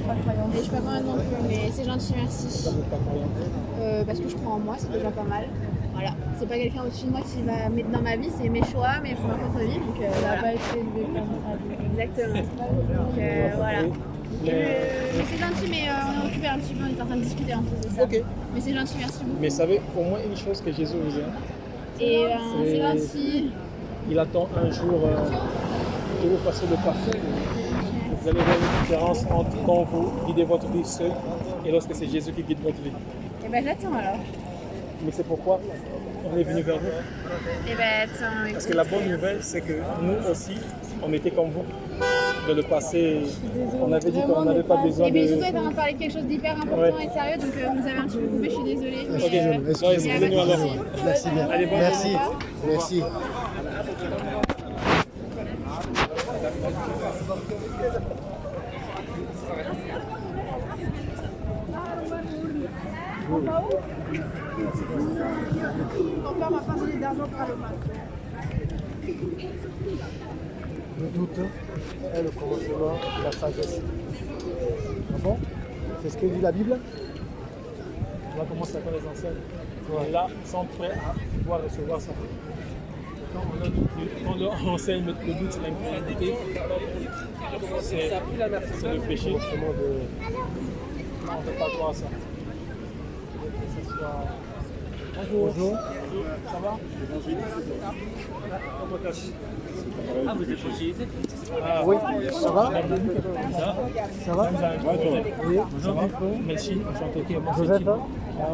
pas croyante. Et je suis pas croyante non plus, mais c'est gentil, merci. Pas croyante. Parce que je crois en moi, c'est déjà pas mal. Voilà, c'est pas quelqu'un au-dessus de moi qui va mettre dans ma vie, c'est mes choix, mais pour ma propre vie. Donc Ça n'a voilà. pas été élevé comme ça. Exactement. Donc voilà. Mais c'est gentil, mais on est occupé un petit peu, on est en train de discuter un peu de ça. Ok. Mais c'est gentil, merci beaucoup. Mais savez au moins une chose que Jésus vous aime. Et c'est gentil. Il attend un jour que vous fassiez le parfum. Vous allez voir une différence entre quand vous guidez votre vie seul et lorsque c'est Jésus qui guide votre vie. Et ben j'attends alors. Mais c'est pourquoi on est venu vers vous. Et ben attends. Parce que la bonne nouvelle, c'est que nous aussi, on était comme vous. De le passé, on avait dit qu'on n'avait pas besoin Et bien de... surtout, elle va en parler de quelque chose d'hyper important et sérieux, donc vous avez un petit peu coupé, je suis désolée. Mais, Ok, y excusez-nous a pas de alors. souci. Merci bien. Allez, bonne Merci. journée. Merci. Mon père m'a pas donné d'argent pour aller au match. Le doute est le commencement de la sagesse. Ah bon? C'est ce que dit la Bible? On va commencer par les enseignes. Et là, ils sont prêts à pouvoir recevoir ça. Quand on leur enseigne le doute, c'est l'incrédulité, c'est le péché. On ne peut pas croire à ça. Que ce soit... Bonjour. Bonjour. Ça va? Ah, vous êtes aussi Oui, ça va? Ça va? Oui. Bonjour. Merci, enchanté. Joseph? Ah,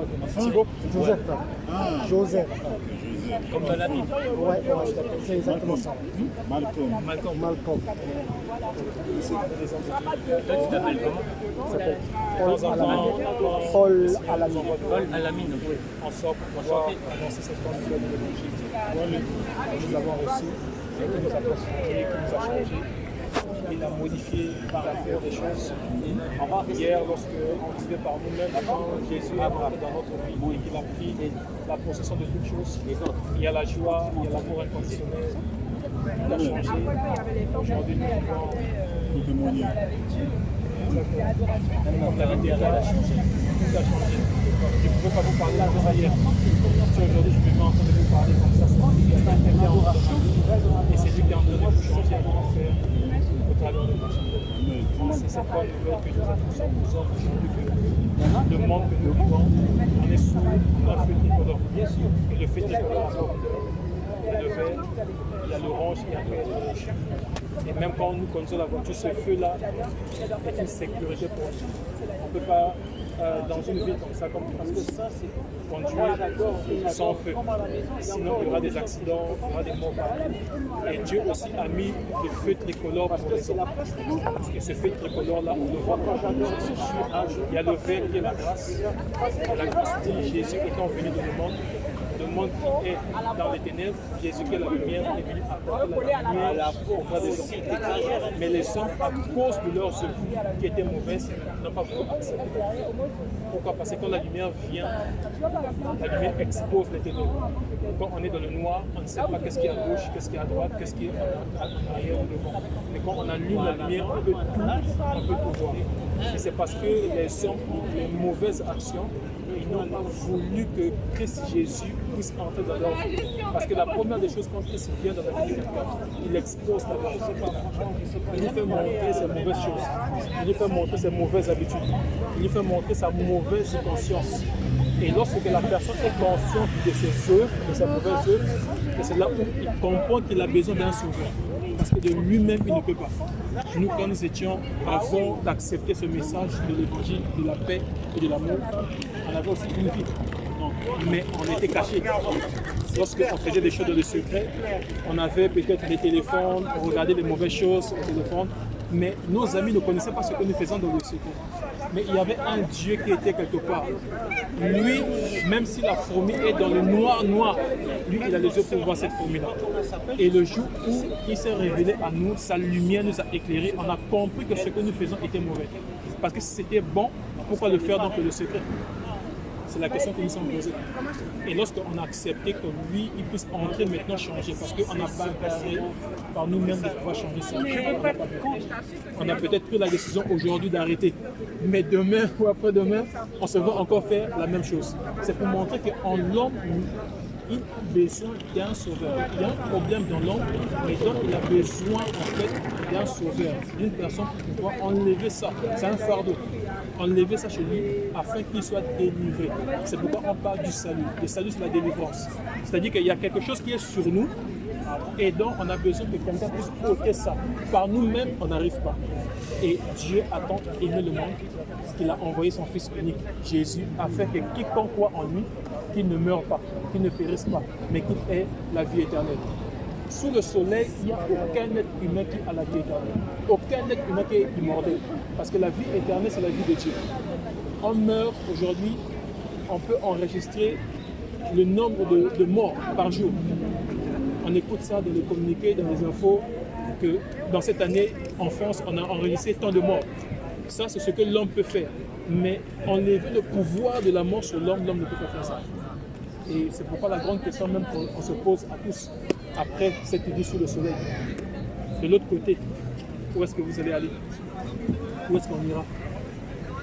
ok. Thibaut? Joseph. Joseph. Comme dans la Bible. Ouais, c'est exactement ça. Malcolm. Malcolm. Toi, tu t'appelles comment? Ça s'appelle Paul Alamine. Paul Alamine. Paul Alamine. On sort pour pouvoir annoncer cette bonne nouvelle de l'évangile. Voilà le que nous avons reçu, et qui nous a transformé, qui nous a changé. Il a modifié par rapport des choses. Hier, lorsque on vivait par nous-mêmes, quand Jésus est entré dans notre vie et qu'il a pris la possession de toutes choses, il y a la joie, il y a l'amour inconditionnel. Il a changé. Aujourd'hui, nous vivons témoigner. Comme la littérature a changé. Tout a changé. Je ne pouvais pas vous parler de ça hier. Aujourd'hui, je me mets en train de vous parler comme ça. Il y a quelqu'un qui est en train de changer. Et c'est lui qui est en train de vous changer à vous faire au travers de vous. C'est cette bonne nouvelle que nous annonçons aux hommes aujourd'hui que le monde que nous vivons, on est sous un feu tricolore. Bien sûr. Et le feu tricolore, il y a le vert, il y a l'orange, il y a le rouge. Et même quand nous conduisons la voiture, ce feu-là est une sécurité pour nous. On ne peut pas, dans une ville comme ça, comme parce que ça, c'est conduire sans feu. Sinon, il y aura des accidents, il y aura des morts partout. Et Dieu aussi a mis le feu tricolore pour les hommes. Et ce feu tricolore-là, on le voit quand il y a le vert qui est la grâce. La grâce dit Jésus étant venu dans le monde qui est dans les ténèbres, Jésus qui est la lumière est venu apporter la lumière auprès des hommes. Mais les hommes, à cause de leurs œuvres qui étaient mauvaises, n'ont pas voulu accepter. Pourquoi? Parce que quand la lumière vient, la lumière expose les ténèbres. Quand on est dans le noir, on ne sait pas qu'est-ce qui est à gauche, qu'est-ce qui est à droite, qu'est-ce qui est en arrière ou devant. Mais quand on allume la lumière, on peut tout voir. Et c'est parce que les hommes ont des mauvaises actions. Ils n'ont pas voulu que Christ Jésus puisse entrer dans leur vie. Parce que la première des choses, quand Christ vient dans la vie de quelqu'un, il expose la vie. Il lui fait montrer ses mauvaises choses. Il lui fait montrer ses mauvaises habitudes. Il lui fait montrer sa mauvaise conscience. Et lorsque la personne est consciente de ses œuvres, de ses mauvaises œuvres, c'est là où il comprend qu'il a besoin d'un sauveur. Parce que de lui-même, il ne peut pas. Nous, quand nous étions, avant d'accepter ce message de l'évangile, de la paix et de l'amour, on avait aussi une vie. Donc, mais on était cachés. Lorsqu'on faisait des choses dans le secret, on avait peut-être des téléphones, on regardait les mauvaises choses au téléphone, mais nos amis ne connaissaient pas ce que nous faisions dans le secret. Mais il y avait un Dieu qui était quelque part. Lui, même si la fourmi est dans le noir, lui, il a les yeux pour voir cette fourmi-là. Et le jour où il s'est révélé à nous, sa lumière nous a éclairés, on a compris que ce que nous faisons était mauvais. Parce que si c'était bon, pourquoi le faire dans le secret? C'est la question que nous sommes posés. Et lorsqu'on a accepté que lui, il puisse entrer maintenant changer, parce qu'on n'a pas passé par nous-mêmes de pouvoir changer ça. On a peut-être pris la décision aujourd'hui d'arrêter, mais demain ou après-demain, on se va encore faire la même chose. C'est pour montrer qu'en l'homme, il a besoin d'un sauveur. Il y a un problème dans l'homme, mais donc il a besoin en fait d'un sauveur, d'une personne qui pourra enlever ça. C'est un fardeau. Enlever ça chez lui afin qu'il soit délivré. C'est pourquoi on parle du salut. Le salut, c'est la délivrance. C'est-à-dire qu'il y a quelque chose qui est sur nous et donc on a besoin que quelqu'un puisse ôter ça. Par nous-mêmes, on n'arrive pas. Et Dieu a tant aimé le monde qu'il a envoyé son Fils unique, Jésus, afin que quiconque croit en lui, qu'il ne meure pas, qu'il ne périsse pas, mais qu'il ait la vie éternelle. Sous le soleil, il n'y a aucun être humain qui a la vie éternelle. Aucun être humain qui est immortel. Parce que la vie éternelle, c'est la vie de Dieu. On meurt aujourd'hui, on peut enregistrer le nombre de morts par jour. On écoute ça dans les communiqués, dans les infos, que dans cette année, en France, on a enregistré tant de morts. Ça, c'est ce que l'homme peut faire. Mais enlever le pouvoir de la mort sur l'homme, l'homme ne peut pas faire ça. Et c'est pourquoi la grande question même qu'on se pose à tous, après cette vie sous le soleil, de l'autre côté, où est-ce que vous allez aller? Où est-ce qu'on ira?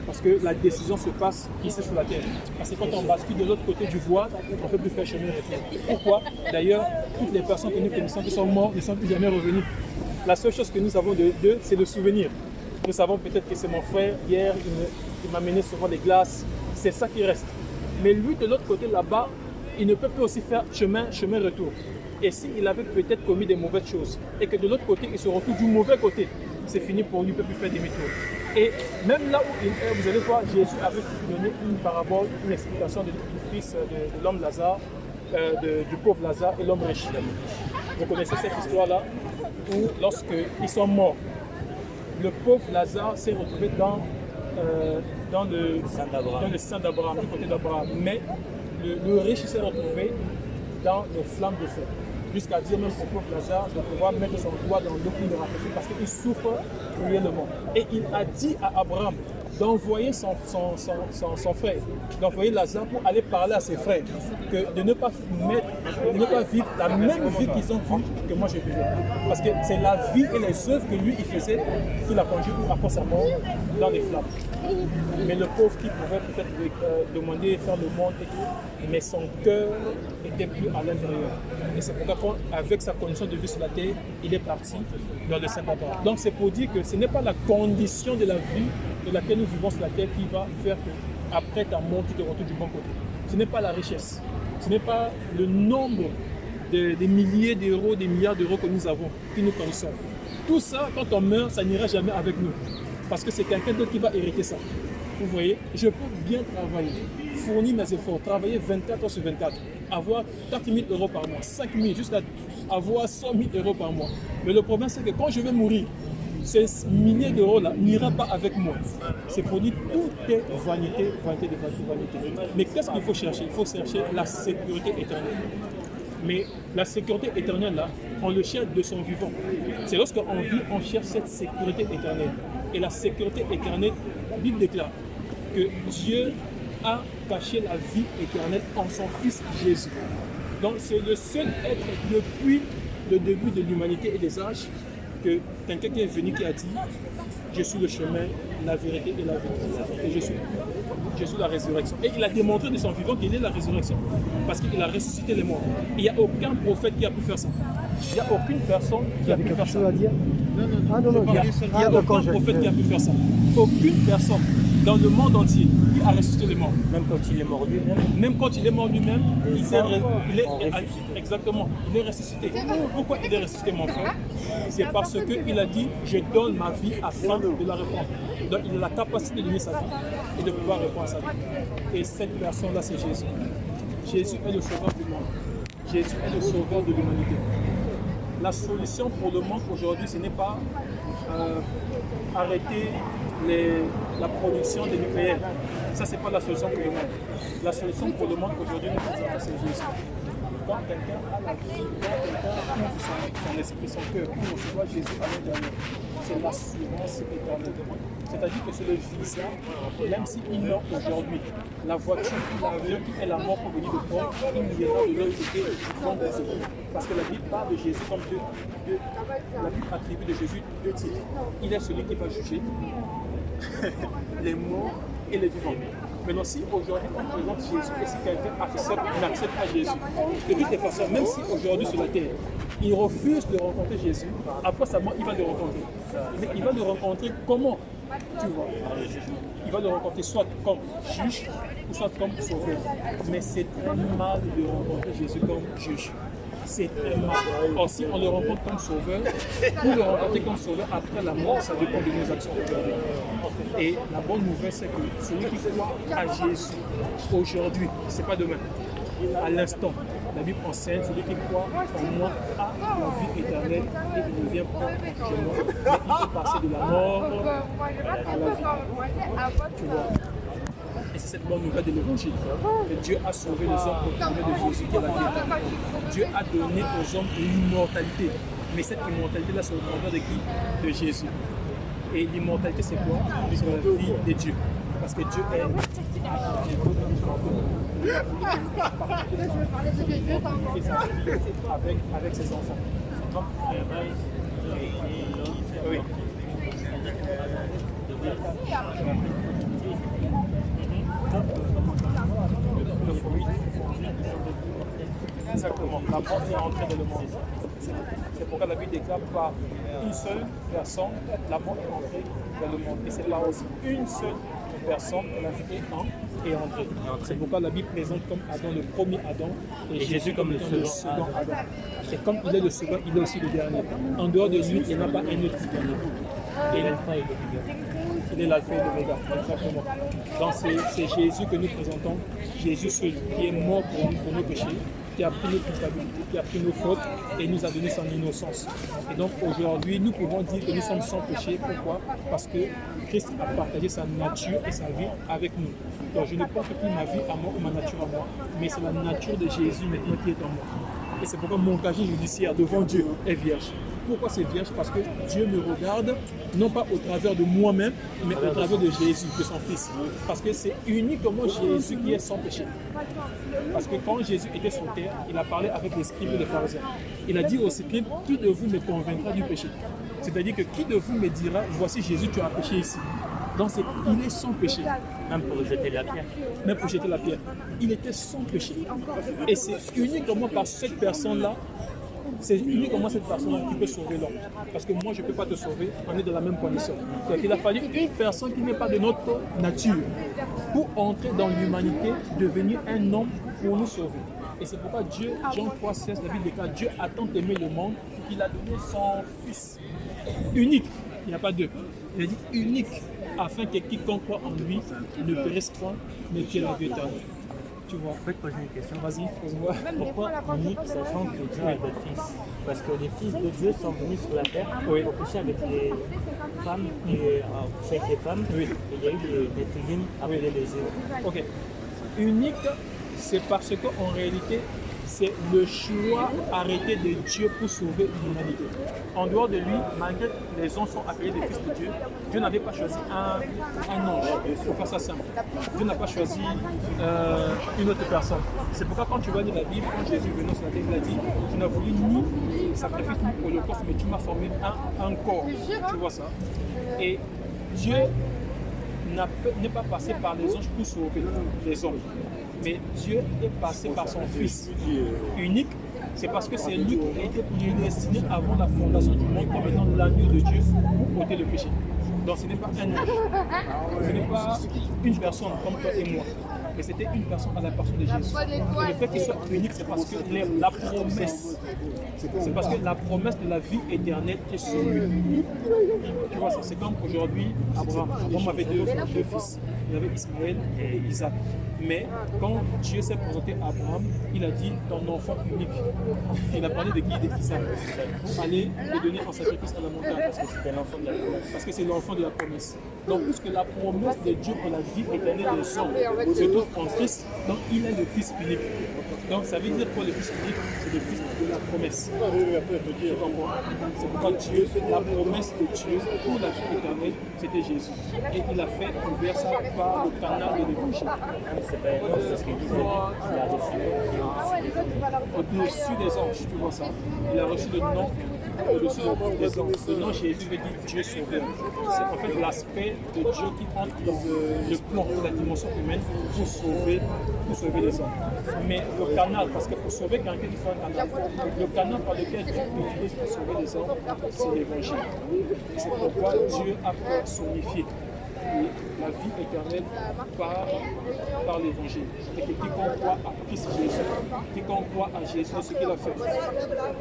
Parce que la décision se passe ici sur la terre. Parce que quand on bascule de l'autre côté du voile, on ne peut plus faire chemin. Pourquoi? D'ailleurs, toutes les personnes que nous connaissons qui sont mortes ne sont plus jamais revenues. La seule chose que nous avons d'eux, c'est le souvenir. Nous savons peut-être que c'est mon frère, hier, il m'a mené souvent des glaces. C'est ça qui reste. Mais lui, de l'autre côté, là-bas, il ne peut plus aussi faire chemin retour. Et s'il avait peut-être commis des mauvaises choses, et que de l'autre côté, il se retrouve du mauvais côté, c'est fini pour lui, il ne peut plus faire demi-tour. Et même là où il est, vous allez voir, Jésus avait donné une parabole, une explication du fils de l'homme Lazare, du pauvre Lazare et l'homme riche. Vous connaissez cette histoire-là, où lorsqu'ils sont morts, le pauvre Lazare s'est retrouvé dans le sein d'Abraham, du côté d'Abraham. Mais le riche s'est retrouvé dans les flammes de feu. Jusqu'à dire même au pauvre Lazare de pouvoir mettre son doigt dans l'eau pour le rafraîchir parce qu'il souffre cruellement. Et il a dit à Abraham d'envoyer son frère, d'envoyer Lazare pour aller parler à ses frères, de ne pas vivre la même vie qu'ils ont vue que moi je vivais. Parce que c'est la vie et les œuvres que lui il faisait qu'il a conduit après sa mort dans les flammes. Mais le pauvre qui pouvait peut-être demander, faire le monde et tout, mais son cœur n'était plus à l'intérieur. Et c'est pourquoi, avec sa condition de vie sur la terre, il est parti dans le Saint-Abraham. Donc c'est pour dire que ce n'est pas la condition de la vie de laquelle nous vivons sur la terre qui va faire qu'après ta mort, tu te retrouves du bon côté. Ce n'est pas la richesse, ce n'est pas le nombre des milliers d'euros, des milliards d'euros que nous avons, que nous connaissons. Tout ça, quand on meurt, ça n'ira jamais avec nous. Parce que c'est quelqu'un d'autre qui va hériter ça. Vous voyez, je peux bien travailler, fournir mes efforts, travailler 24 heures sur 24, avoir 4 000 euros par mois, 5 000, jusqu'à avoir 100 000 euros par mois. Mais le problème, c'est que quand je vais mourir, ces milliers d'euros-là n'iront pas avec moi. C'est pour dire tout est vanité, vanité, vanité. Mais qu'est-ce qu'il faut chercher? Il faut chercher la sécurité éternelle. Mais la sécurité éternelle, là, on le cherche de son vivant. C'est lorsqu'on vit, on cherche cette sécurité éternelle. Et la sécurité éternelle, la Bible déclare que Dieu a caché la vie éternelle en son Fils Jésus. Donc c'est le seul être depuis le début de l'humanité et des âges que quelqu'un qui est venu qui a dit « Je suis le chemin, la vérité et la vie. Et je suis la résurrection. » Et il a démontré de son vivant qu'il est la résurrection. Parce qu'il a ressuscité les morts. Il n'y a aucun prophète qui a pu faire ça. Il n'y a aucune personne qui a pu faire ça. À dire Il n'y a aucun prophète qui a pu faire ça. Aucune personne dans le monde entier qui a ressuscité les morts. Même quand il est mort lui-même. Même quand il est mort lui-même, il est exactement, il est ressuscité. Pourquoi il est ressuscité, mon frère? C'est parce qu'il a dit, je donne ma vie afin de la répondre. Donc il a la capacité de donner sa vie et de pouvoir répondre à sa vie. Et cette personne-là, c'est Jésus. Jésus est le sauveur du monde. Jésus est le sauveur de l'humanité. La solution pour le monde aujourd'hui, ce n'est pas arrêter la production des nucléaires. Ça, ce n'est pas la solution pour le monde. La solution pour le monde aujourd'hui, c'est Jésus. Quand quelqu'un a la vie, quand quelqu'un ouvre son esprit, son cœur, pour recevoir Jésus à l'intérieur, c'est l'assurance éternelle. C'est-à-dire que c'est le Fils, même s'il meurt aujourd'hui, la voiture qui l'avion qui est la mort pour venir de prendre, il ira de l'autre côté du pont des secours. Parce que la Bible parle de Jésus comme la Bible attribue de Jésus deux titres. Il est celui qui va juger les morts et les vivants. Maintenant, si aujourd'hui on présente Jésus et si quelqu'un n'accepte pas Jésus, de toutes les façons, même si aujourd'hui sur la terre, il refuse de rencontrer Jésus, après sa mort, il va le rencontrer. Mais il va le rencontrer comment? Tu vois, il va le rencontrer soit comme juge ou soit comme sauveur. Mais c'est très mal de rencontrer Jésus comme juge. C'est très mal. Or, si on le rencontre comme sauveur, pour le rencontrer comme sauveur après la mort, ça dépend de nos actions aujourd'hui. Et la bonne nouvelle, c'est que celui qui croit à Jésus aujourd'hui, c'est pas demain, à l'instant. La Bible enseigne, celui qui croit en moi a la vie éternelle et il ne vient pas au jugement, mais il peut passer de la mort à la vie. Tu vois? Et c'est cette bonne nouvelle de l'évangile que Dieu a sauvé les hommes au travers de Jésus qui est la vie éternelle. Dieu a donné aux hommes l'immortalité. Mais cette immortalité-là, c'est au travers de qui? De Jésus. Et l'immortalité, c'est quoi? C'est la vie de Dieu. Parce que Dieu est avec ses enfants. Oui. Le fruit. Exactement. La mort est entrée dans le monde. C'est pourquoi la Bible déclare par une seule personne, la mort est entrée dans le monde. Et c'est là aussi une seule personne, la vie est entrée. C'est pourquoi la Bible présente comme Adam le premier Adam et Jésus comme le second Adam. Et comme il est le second, il est aussi le dernier. En dehors de lui, il n'y en a pas un autre dernier. Et il est l'alpha et l'oméga, exactement. Donc c'est Jésus que nous présentons, Jésus seul, qui est mort pour nous, pour nos péchés, qui a pris nos culpabilités, qui a pris nos fautes et nous a donné son innocence. Et donc aujourd'hui, nous pouvons dire que nous sommes sans péché. Pourquoi? Parce que Christ a partagé sa nature et sa vie avec nous. Donc je ne porte plus ma vie à moi ou ma nature à moi, mais c'est la nature de Jésus maintenant qui est en moi. Et c'est pourquoi mon casier judiciaire devant Dieu est vierge. Pourquoi c'est vierge? Parce que Dieu me regarde, non pas au travers de moi-même, mais au travers de Jésus, de son Fils. Parce que c'est uniquement Jésus qui est sans péché. Parce que quand Jésus était sur terre, il a parlé avec les scribes et les pharisiens. Il a dit aux scribes, qui de vous me convaincra du péché? C'est-à-dire que qui de vous me dira, voici Jésus, tu as péché ici. Donc il est sans péché. Même pour jeter la pierre. Même pour jeter la pierre. Il était sans péché. Et c'est uniquement par cette personne-là, c'est uniquement cette personne qui peut sauver l'homme. Parce que moi, je ne peux pas te sauver, on est dans la même condition. Donc il a fallu une personne qui n'est pas de notre nature pour entrer dans l'humanité, devenir un homme pour nous sauver. Et c'est pourquoi Dieu, Jean 3,16, la Bible déclare, Dieu a tant aimé le monde qu'il a donné son Fils unique. Il n'y a pas deux. Il a dit unique, afin que quiconque croit en lui ne périsse point, mais qu'il ait la vie éternelle. Tu vois. Je peux te poser une question. Vas-y, pose-moi. Pourquoi unique, sachant que Dieu a deux fils? Parce que les fils de Dieu sont venus sur la terre pour coucher avec les femmes et avec les femmes. Oui. Et il y a eu des figurines appelées les yeux. Ok. Unique, c'est parce qu'en réalité, c'est le choix arrêté de Dieu pour sauver l'humanité. En dehors de lui, malgré que les gens sont appelés des fils de Dieu, Dieu n'avait pas choisi un ange, pour faire ça simple. Dieu n'a pas choisi une autre personne. C'est pourquoi quand tu vas lire la Bible, quand Jésus est venu sur la terre, il a dit, tu n'as voulu ni sacrifice ni holocauste, mais tu m'as formé un corps. Tu vois ça? Et Dieu n'est pas passé par les anges pour sauver les hommes. Mais Dieu est passé par son Fils unique. C'est parce que c'est lui qui a été prédestiné avant la fondation du monde comme étant l'agneau de Dieu pour ôter le péché. Donc ce n'est pas un ange, ce n'est pas une personne comme toi et moi, mais c'était une personne à la personne de Jésus. Et le fait qu'il soit unique, c'est parce que la promesse, c'est parce que la promesse de la vie éternelle est sur lui. Tu vois, c'est comme aujourd'hui, Abraham avait deux fils. Il avait Ismaël et Isaac. Mais quand Dieu s'est présenté à Abraham, il a dit ton enfant unique. Il a parlé de qui? D'Isaac. Pour aller le donner en sacrifice à la montagne. Parce que c'était l'enfant de la promesse. Parce que c'est l'enfant de la promesse. Donc, puisque la promesse de Dieu pour la vie éternelle des hommes se trouve en Christ, donc il est le Fils unique. Donc, ça veut dire quoi le Fils unique? C'est le Fils de la promesse. Tu comprends? C'est pourquoi Dieu, la promesse de Dieu pour la vie éternelle, c'était Jésus. Et il a fait ouvert ça par le canal de l'évangile. C'est pas énorme, c'est ce qu'il disait. Il a reçu Au-dessus des anges, tu vois ça. Il a reçu le nom au-dessus des anges. Le nom Jésus veut dire Dieu sauveur. C'est en fait l'aspect de Dieu qui entre dans le plan de la dimension humaine pour sauver les hommes. Mais le canal, parce que pour sauver quelqu'un, il faut un canal. Le canal par lequel Dieu utilise pour sauver les hommes, c'est l'évangile. C'est pourquoi Dieu a personnifié la vie éternelle par l'évangile. C'est que quiconque croit à Christ Jésus, quiconque croit à Jésus, ce qu'il a fait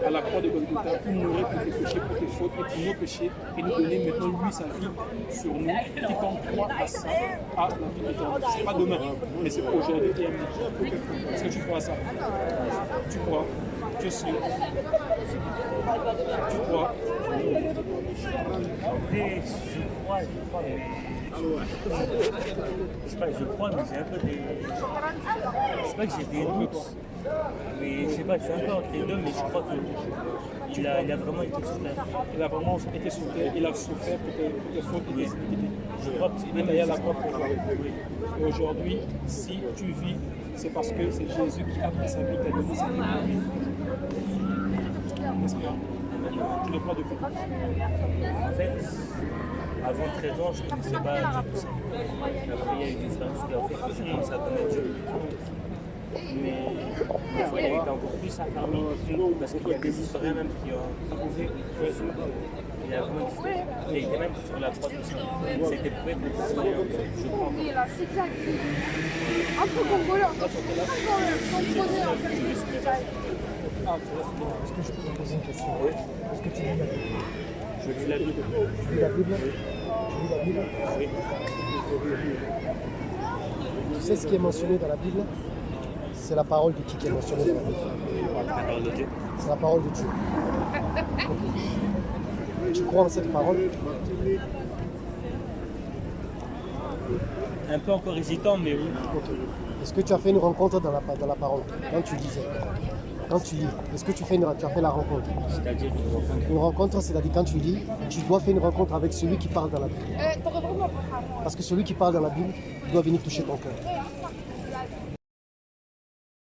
à la croix de Golgotha, pour mourir pour tes péchés, pour tes fautes et pour nos péchés, et nous donner maintenant lui sa vie sur nous. Quiconque croit à ça a la vie éternelle. Ce n'est pas demain, mais c'est aujourd'hui et à midi. Est-ce que tu crois à ça? Tu crois? Tu es sûr? Tu crois? Après, je crois, mais. C'est pas que je crois, mais j'ai un peu des. C'est pas que j'ai des doutes. Mais je sais pas, je suis un peu entre les deux, mais je crois qu'il a vraiment été sur terre. Il a vraiment été sur terre, il a souffert pour tes fautes et tes iniquités. Je crois que c'est Il est derrière la croix pour toi. Et aujourd'hui, si tu vis, c'est parce que c'est Jésus qui a pris sa vie, t'a donné sa vie. N'est-ce pas? Tu n'es pas de fait. En fait, avant 13 ans, je ne connaissais pas Dieu tout ça. Après, il y a eu des expériences qui ont fait que j'ai commencé à connaître Dieu. Mais des fois, il a été encore plus affermi parce qu'il y a des historiens même qui ont prouvé que Jésus, il a vraiment existé. Il était même sur la croix de Christ. C'était prouvé que je crois. Est-ce que je peux te poser une question? Est-ce que tu lis la Bible? Je lis la Bible. Tu lis la Bible? Tu lis la Bible? Oui. Tu sais ce qui est mentionné dans la Bible? C'est la parole de qui est mentionnée dans la Bible? La parole de Dieu. C'est la parole de Dieu. Tu crois en cette parole? Un peu encore hésitant, mais oui. Ok. Est-ce que tu as fait une rencontre dans la parole quand tu lisais? Quand tu lis, est-ce que tu as fait la rencontre? C'est-à-dire Une rencontre, c'est-à-dire quand tu lis, tu dois faire une rencontre avec celui qui parle dans la Bible. Parce que celui qui parle dans la Bible doit venir toucher ton cœur.